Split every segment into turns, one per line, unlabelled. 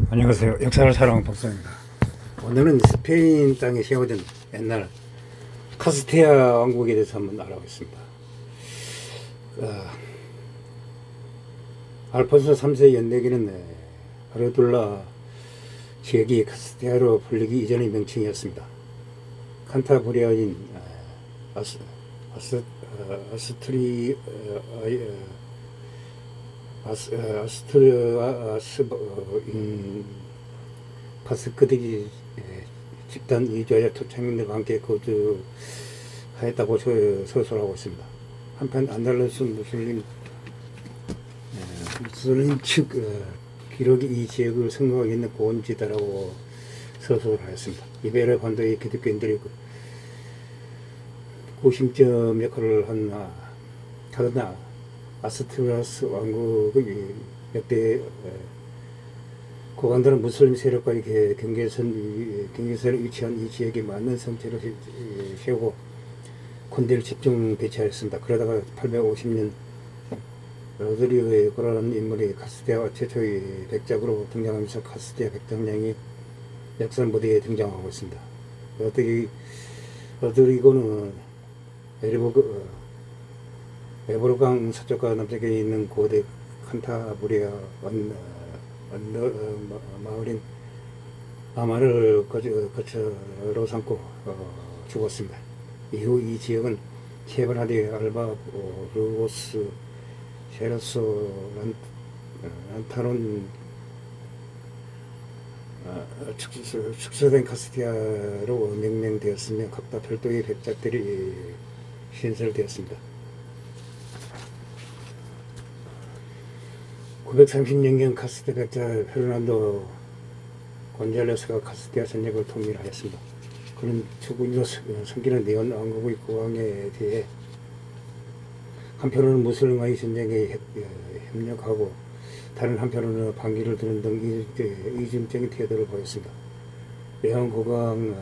안녕하세요. 역사를 사랑하는 박사입니다. 오늘은 스페인 땅에 세워진 옛날 카스티아 왕국에 대해서 한번 알아보겠습니다. 알폰소 3세 연대기는 아르둘라 지역이 카스티아로 불리기 이전의 명칭이었습니다. 칸타브리아인 아스트리아스인 바스크들이 집단 이주하여 토착민들과 함께 거주하였다고 서술하고 있습니다. 한편 안달루스 무슬림 측 기록이 이 지역을 성공하고 있는 고원지대라고 서술하였습니다. 이베리아 반도의 기독교인들이 고심점 역할을 하거나 아스트리아스 왕국의 역대 고관들은 무슬림 세력과의 경계선에 위치한 이 지역에 많은 성체를 세우고 군대를 집중 배치하였습니다. 그러다가 850년 로드리오의 고라는 인물이 카스티아 최초의 백작으로 등장하면서 카스티아 백작령이 역사 무대에 등장하고 있습니다. 로드리고는 에브로강 서쪽과 남쪽에 있는 고대 칸타브리아 마을인 아마를 거처로 삼고 죽었습니다. 이후 이 지역은 케바라데 알바 루고스 셰르소 란타론 축소된 카스티아로 명명되었으며 각각 별도의 백작들이 신설되었습니다. 930년경 카스티아 백작 페르난도 곤잘레스가 카스티아 전역을 통일하였습니다. 그는 주군으로 섬기는 네온 왕국의 국왕에 대해 한편으로는 무슬림과의 전쟁에 협력하고 다른 한편으로는 반기를 드는 등 이중적인 태도를 보였습니다. 네온 국왕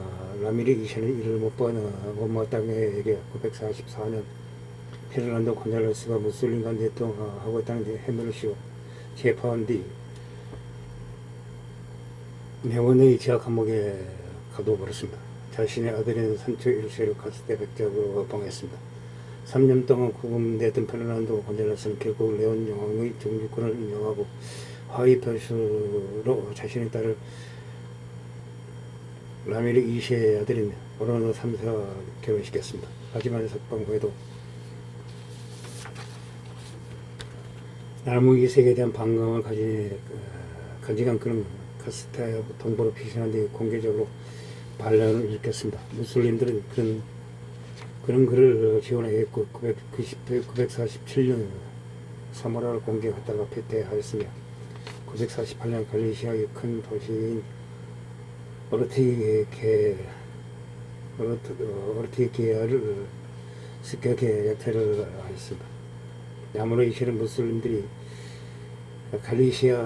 라미리 2세는 이를 못 마땅에게 944년 페르난도 곤잘레스가 무슬림과 내통하고 있다는 해명을 씌워 재파한 뒤 명원의 지하 감옥에 가둬버렸습니다. 자신의 아들인 산초 1세를 카스티아 백작으로 봉했습니다. 3년 동안 구금되던 페르난도 곤잘레스는 결국 레온 왕의 정주권을 인정하고 화의 표시로 자신의 딸을 라미르 2세의 아들인 오로노 3세와 결혼시켰습니다. 하지만 석방 후에도 나무 2세에 대한 반감을 간직한 그는 카스티아 동부로 피신한 뒤 공개적으로 반란을 일으켰습니다. 무슬림들은 그런 그를 지원하였고 947년 사마라를 공격했다가 패퇴하였으며 948년 갈리시아의 큰 도시인 오르티게아를 습격해 약탈을 하였습니다. 야무로 이시는 무슬림들이 갈리시아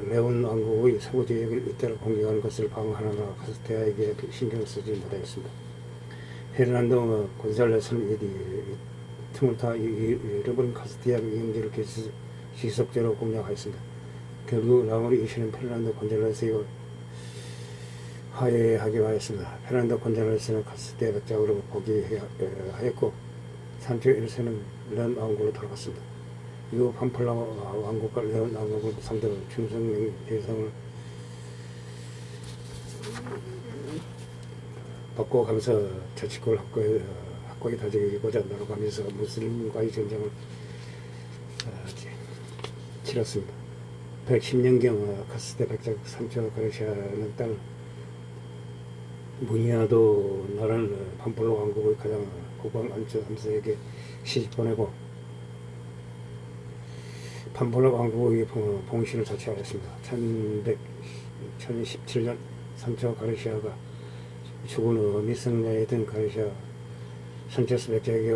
레온 왕국의 서부 지역을 잇따라 공격하는 것을 방어하느라 카스티아에게 신경을 쓰지 못하였습니다. 페르난도 곤살레스는 이 틈을 타 잃어버린 카스티아 영지를 지속적으로 공략하였습니다. 결국 라모리 이시는 페르난도 곤살레스와 화해하기로 하였습니다. 페르난도 곤살레스는 카스티아 백작으로 포기하였고 산초 1세는 레온 왕국으로 돌아갔습니다. 이후 팜플라 왕국과 레온 왕국을 상대로 충성 대상을 바꿔가면서 자치권을 확고히 다지고자 나눠가면서 무슬림과의 전쟁을 치렀습니다. 110년경 카스티아 백작 산초 가르시아는 딸 무니아도 나라를 팜플라 왕국의 가장 국왕 안초 3세에게 시집보내고 팜플라 왕국의 봉신을 자처하였습니다. 1017년 산초 가르시아가 죽은 후 미성년이던 가르시아 산체스 백작에게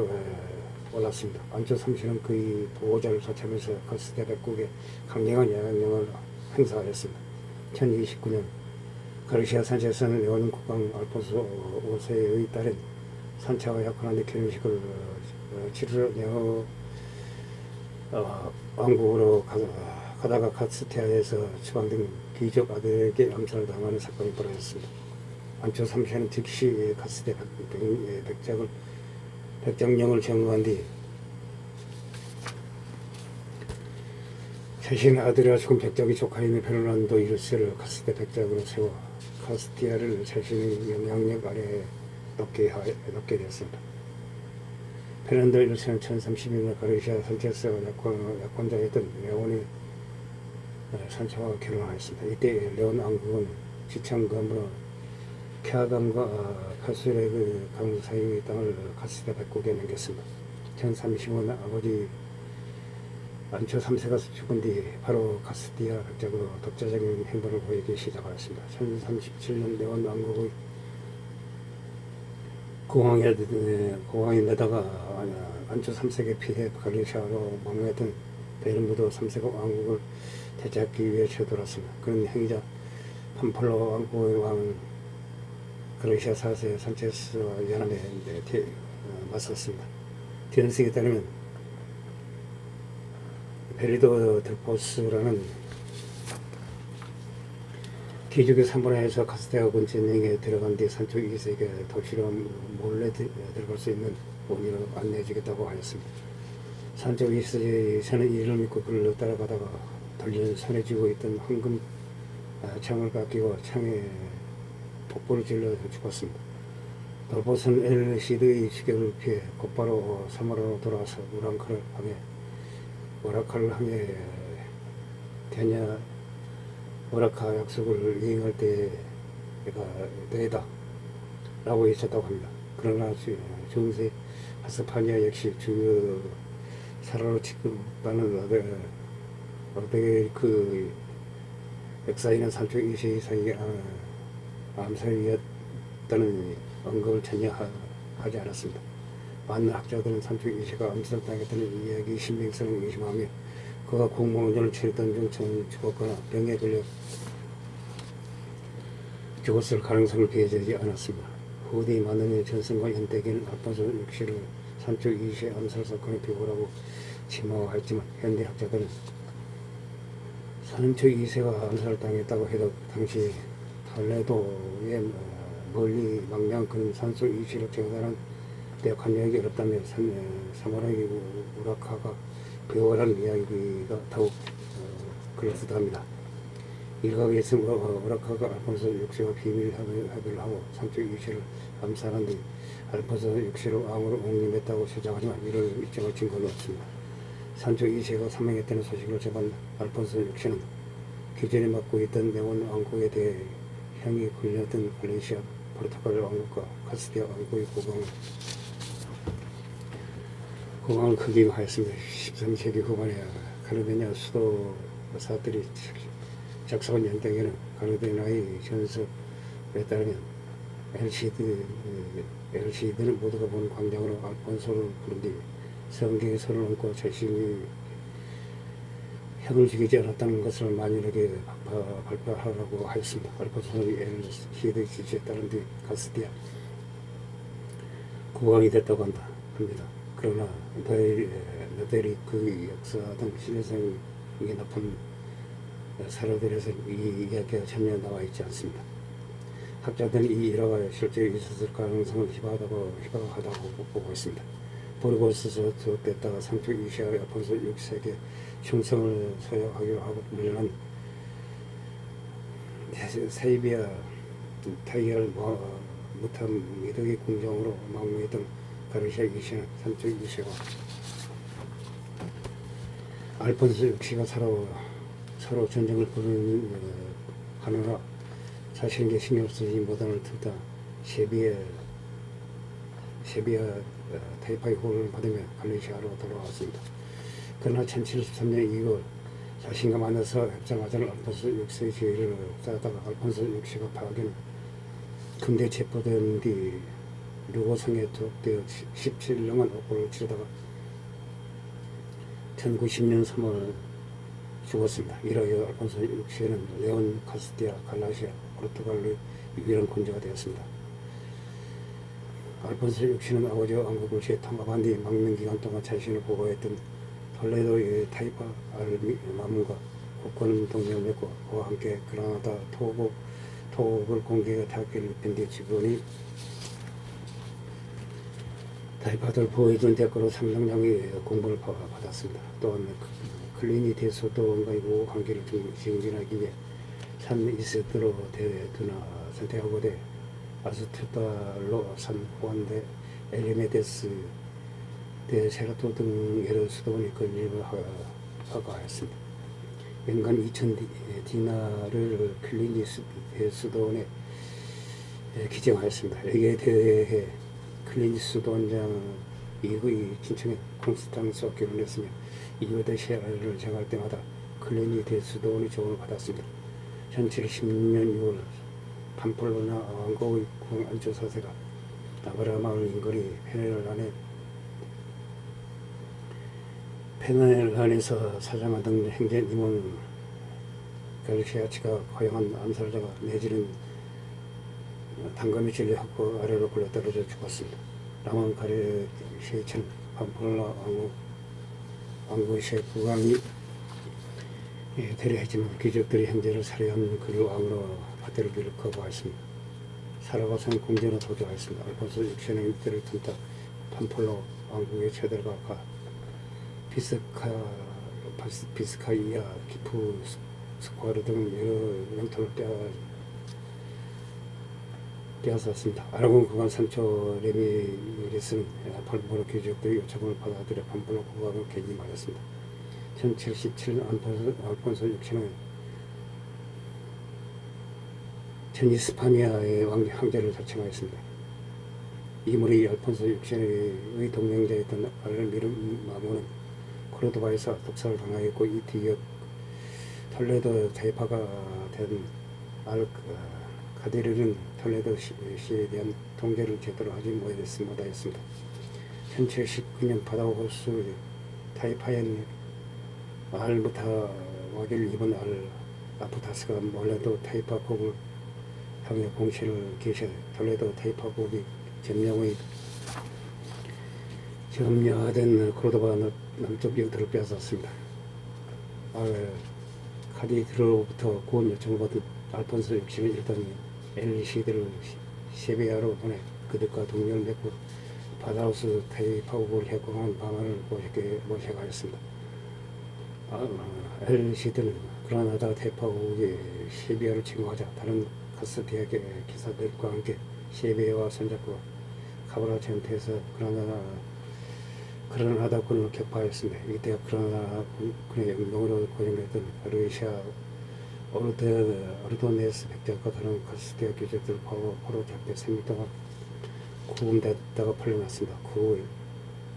올랐습니다. 안초 3세는 그의 보호자를 자처하면서 카스티아 백국에 강력한 영향력을 행사하였습니다. 1029년 가르시아 산체스는 레온 국왕 알폰소 5세의 딸인 산차와 약혼한 뒤 결혼식을 치르러 왕국으로 가다가 카스티아에서 추방된 귀족 아들에게 암살당하는 사건이 벌어졌습니다. 안초 3세는 즉시 카스티아 백정령을 정거한 뒤 자신의 아들이라 죽은 백작의 조카인 베르난도 1세를 카스티아 백작으로 세워 카스티아를 자신의 영향력 아래에 넣게 되었습니다. 베르난도 1세는 1032년 가르시아 산체스와 약혼자였던 레온이 산체와 결혼하였습니다. 이때 레온 왕국은 지창감으로 캬강과 카수레그 강 사이의 땅을 카스티아 백국에 남겼습니다. 1035년 아버지 안초 3세가 죽은 뒤 바로 카스티아 백작으로 독자적인 행보를 보이기 시작하였습니다. 1037년 레온 왕국의 공황에 내다가 안초 3세에 피해 갈리샤로 망명했던 베르무도 3세가 왕국을 되찾기 위해 쳐들어왔습니다. 그런 행위자 팜폴로 왕국의 왕 그르시아 4세 산체스와 연합에 맞섰습니다. 디언식에 따르면 베리도 들포스라는 귀족의 3분의1에서 카스티아 군진영에 들어간 뒤 산쪽 2세에게 도시로 몰래 들어갈 수 있는 원인을 안내해주겠다고 하였습니다. 산쪽 2세는 이를 믿고 그를 따라가다가 돌린 손에 쥐고 있던 황금 창을 깎이고 창에 폭포를 질러 죽었습니다. 돌보스는 엘시드의 추격을 피해 곧바로 사마라로 돌아와서 오라카를 향해 오라카 약속을 이행할 때가 라고 외쳤다고 합니다. 그러나 중세 하스파니아 역시 주요 사라로 취급받는 그 역사에는 산쪽 2세 이상의 암살이었다는 언급을 전혀 하지 않았습니다. 많은 학자들은 산쪽 2세가 암살당했다는 이야기 신빙성을 의심하며 그가 공무원을 치렀던 중 죽었거나 병에 걸려 죽었을 가능성을 배제하지 않았습니다. 후대 만능의 전승과 연대기는 알폰소 6세를 산쪽 2세 암살 사건의 비고라고 지목하였지만 현대 학자들은 산쪽 2세가 암살당했다고 해도 당시 톨레도에 멀리 망명한 그런 산속 2세를 정단한 대역한 이야기 어렵다며 사마라의 우라카가 비호라는 이야기가 더욱 그럴듯합니다. 일각에서 우라카가 알폰소 6세와 비밀 합의를 하고 산쪽 2세를 암살한 뒤 알폰소 6세로 왕으로 옹림했다고 주장하지만 이를 입증할 증거는 없습니다. 산쪽 2세가 사망했다는 소식을 접한 알폰소 6세는 기존에 맡고 있던 레온 왕국에 대해 형이 걸렸던 발렌시아 포르투갈 왕국과 카스티아 왕국의 국왕을 크기하였습니다. 13세기 후반에 가르데냐 수도 사들이 작성한 연대기는 가르데냐의 전설에 따르면 엘시드는 모두가 본 광장으로 알폰소를 부른 뒤 성경에 손을 얹고 자신이 형을 죽이지 않았다는 것을 만인에게 발표하라고 하였습니다. 알폰소는 엘시드의 지시에 따른 뒤 카스티아 국왕이 됐다고 합니다. 그러나 너델이 그 역사 등 신뢰성이 높은 사료들에서 이 이야기가 전혀 나와 있지 않습니다. 학자들은 이 일화가 실제 있었을 가능성을 희박하다고 보고 있습니다. 보르고스에서 투옥됐다가 산쪽 2세와 알폰소 6세에게 충성을 서약하기로 하고 물러난 세이비아 타이어를 무탐 미덕의 궁정으로 망명했던 가르시아 2세는 산쪽 2세와 알폰소 6세가 서로 전쟁을 하느라 자신에게 신경 쓰지 못하는 틈타 세비야 타이파의 호를 받으며 갈리시아로 돌아왔습니다. 그러나 1073년 2월 자신과 만나서 협상하자는 알폰소 6세의 지위를 쌓다가 알폰소 6세가 파악에는 금대 체포된 뒤 루고성에 투옥되어 17년간 옥고를 치르다가 1090년 3월 죽었습니다. 이러여 알폰소 6세는 레온, 카스티아, 갈라시아, 포르투갈의 유일한 권제가 되었습니다. 알폰소 6세는 아버지와 왕국을 통합한 뒤 망명기간 동안 자신을 보호했던 톨레도의 타이파 마문과 국권 동맹을 맺고 그와 함께 그라나다 토국을 공격에 타격을 입힌 뒤 지금이 타이파들 보호해준 대가로 상당량의 공분을 받았습니다. 또한 클리니 대소도원과의 우호 관계를 증진하기 위해 산 이스트로 대두나 선택하고 대 아스투달로 산 호안대 엘리메데스 대세라토 등 여러 수도원이 건립을 허가하였습니다. 연간 2,000 디나를 클리니 대수도원에 기증하였습니다. 여기에 대해 클리니 수도원장 이후의 친척인 콘스탄스와 결혼했으며 이후에 셰라를 정할 때마다 클리니 대수도원의 조언을 받았습니다. 1716년 6월 팜플로나 왕국의 궁 안초 사세가 나바라 마을 인거리 페넬란에서 사장하던 행제 니몬 갈시아치가 허용한 암살자가 내지는 단감이 찔려하고 아래로 굴러떨어져 죽었습니다. 라몬 가르시아치는 팜플로나 왕국의 셰프강이 대리하지만 귀족들이 형제를 살해한 그를 왕으로 받들기를 거부하였습니다. 살아가선 궁전으로 도주하였습니다. 알폰소 6세의 이때를 틈타 팜플로 왕국의 최대가 비스카이아, 기프, 스쿼르 등 여러 영토를 빼앗았습니다. 아라곤 국왕 산초 레미레스는 팜플로 귀족들의 요청을 받아들여 팜플로 국왕을 개임하였습니다. 1077년 알폰소 6세는 전 히스파니아의 황제를 자청하였습니다. 이무리 알폰소 6세의 동명자였던 알미르마모는 코르도바에서 독살을 당하였고 이 뒤에 톨레도 대파가 된 알카디르는 톨레도 시에 대한 통제를 제대로 하지 못하였습니다. 1719년 바다호수 타이파엔 알부타 와길 입은 아프타스가 몰래도 타이파국을 향해 공시를 개시해 톨레도 타이파국이 점령된 코르도바 남쪽 영토를 빼앗았습니다. 카디드로부터 구원 요청을 받은 알폰소 6세는 일단 엘리시드를 세비야로 보내 그들과 동맹을 맺고 바다우스 타이파국을 해공한 방안을 모색하였습니다. 엘리시드는 그라나다 타이파국이 세비야를 침공하자 다른 카스티아계 기사들과 함께 세비야와 손잡고 카브라 전투에서 그라나다군을 격파하였습니다. 이때 그라나다 군의 영웅으로 고용됐던 루이시아 오르도네스 백작과 다른 카스티아 귀족들 포로 잡혀 3일 동안 구금됐다가 풀려났습니다. 그 후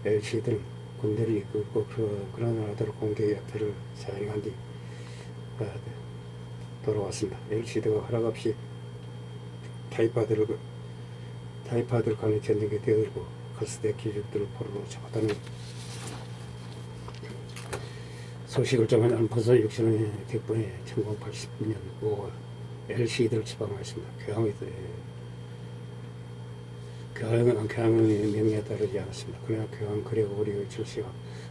엘시드는 군대를 이끌고 그라나다를 공격 약탈을 사행한 뒤 돌아왔습니다. 엘시드가 허락 없이 타이파들 간의 전쟁에 뛰어들고 카스티아 귀족들을 포로로 잡았다는 소식을 전한 알폰소 6세는 덕분에 1080년 5월 엘시드를 지방하였습니다. 교황의 명령에 따르지 않았습니다. 그러나 교황 그레고리의 7세가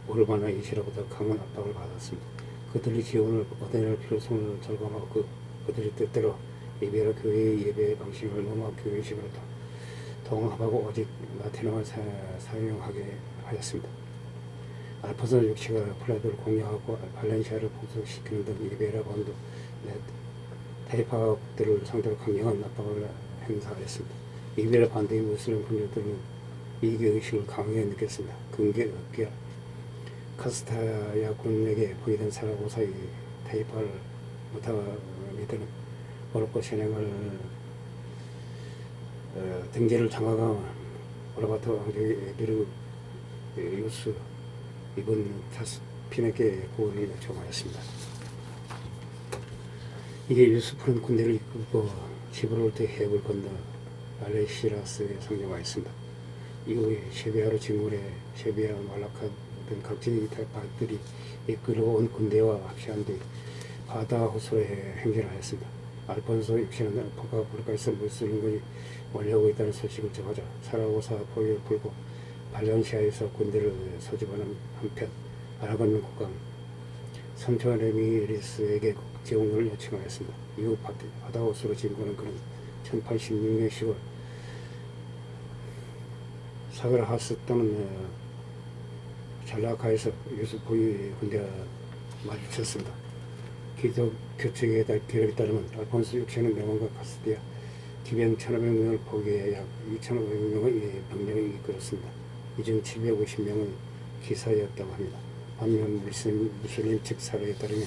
오르바나 2세로부터 강한 압박을 받았습니다. 그들의 지원을 얻어낼 필요성을 절감하고 그들의 뜻대로 예배로 교회의 예배 방식을 로마 교회식으로 통합하고 오직 라틴어를 사용하게 하였습니다. 알폰소 6세가 플라도를 공략하고 발렌시아를 봉쇄시키는 등 이베라 본도 타이파국들을 상대로 강력한 압박을 행사하였습니다. 이베라 반대의 무슬림 분들은 이기의식을 강하게 느꼈습니다. 근계 업계와 카스타야 군에게 보이던 사라고사의 타이파를 무타미드는 모로코 세neg을 등재를 장악한 오라바트 왕족의 비르유스 이번 타스핀에게 구원을 요청하였습니다. 이게 유스프는 군대를 이끌고 지브롤터 해협을 건너 알레시라스에 상륙하였습니다. 이후에 세비야로 진군해 세비야 말라카 등 각지 타이파들이 이끌어온 군대와 합시한 뒤 바다 호수에 행진을 하였습니다. 알폰소 6세는 포카 불가에서 무슬림군이 몰려오고 있다는 소식을 접하자 사라고사 포위를 풀고 발렌시아에서 군대를 소집하는 한편 아라곤 국왕 선조 레미리스에게 제공을 요청하였습니다. 이후 바다옷으로 진군한 그는 1086년 10월 사그라하스 또는 잘라카에서 유수포의 군대와 마주쳤습니다. 기독 교칙의 기록에 따르면 알폰소 6세는 명왕과 카스티아 기병 1500명을 포기해 약 2500명의 병력을 이끌었습니다. 이 중 750명은 기사였다고 합니다. 반면 무슬림 측 사료에 따르면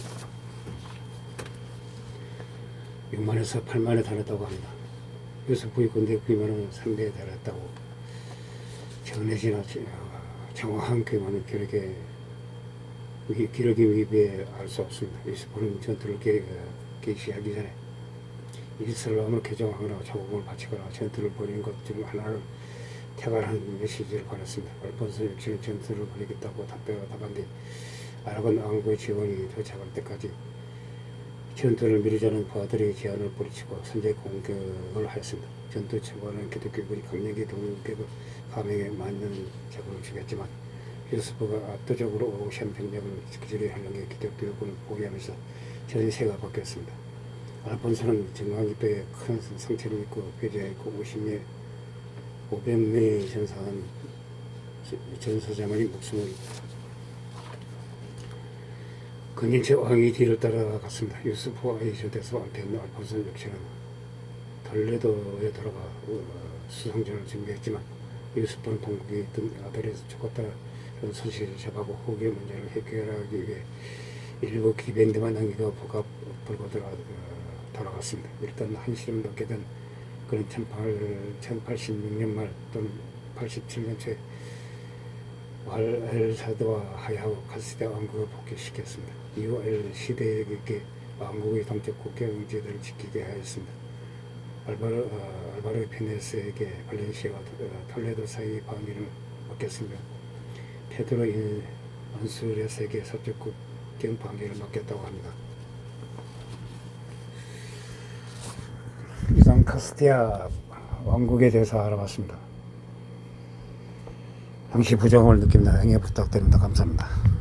6만에서 8만에 달했다고 합니다. 유수포의 군대 규모는 3배에 달했다고 전해지나 정확한 규모는 기록에 위배해 알 수 없습니다. 유수포는 전투를 개시하기 전에 이슬람을 개종하거나 자국을 바치거나 전투를 벌이는 것 중 하나를 태가라는 메시지를 보냈습니다. 알폰소 6세는 전투를 벌이겠다고 답한 뒤 아라곤 왕국의 지원이 도착할 때까지 전투를 미루자는 부하들의 제안을 뿌리치고 선제 공격을 하였습니다. 전투 초반은 기독교군이 강력히 동격을 감행에 맞는 적을 주겠지만 유수포가 압도적으로 오션 병력을 그들의 한량의 기독교군을 포기하면서 전세가 바뀌었습니다. 알폰소는 정강이뼈에 큰 상처를 입고 폐자했고 500명의 전사자만이 목숨을 근인체 왕이 뒤를 따라갔습니다. 유수포와의 조대서 안편 알폰소 6세는 톨레도에 돌아가 수상전을 준비했지만 유수포는 동국에 있던 아들이 죽었다는 소식을 접하고 후계 문제를 해결하기 위해 일부 기병대만 남기고 불고 돌아갔습니다. 일단 한시름 넘게 된 그는 1086년 말 또는 87년 초에 알사드와 하야오 카스티아 왕국을 복귀시켰습니다. 이후 시대에게 왕국의 동쪽 국경지대를 지키게 하였습니다. 알바로 피네스에게 발렌시아와 톨레도 사이의 방위를 맡겼으며 페드로 안수레스에게 서쪽 국경 방위를 맡겼다고 합니다. 이상 카스티아 왕국에 대해서 알아봤습니다. 당시 부정을 느낍니다. 행여 부탁드립니다. 감사합니다.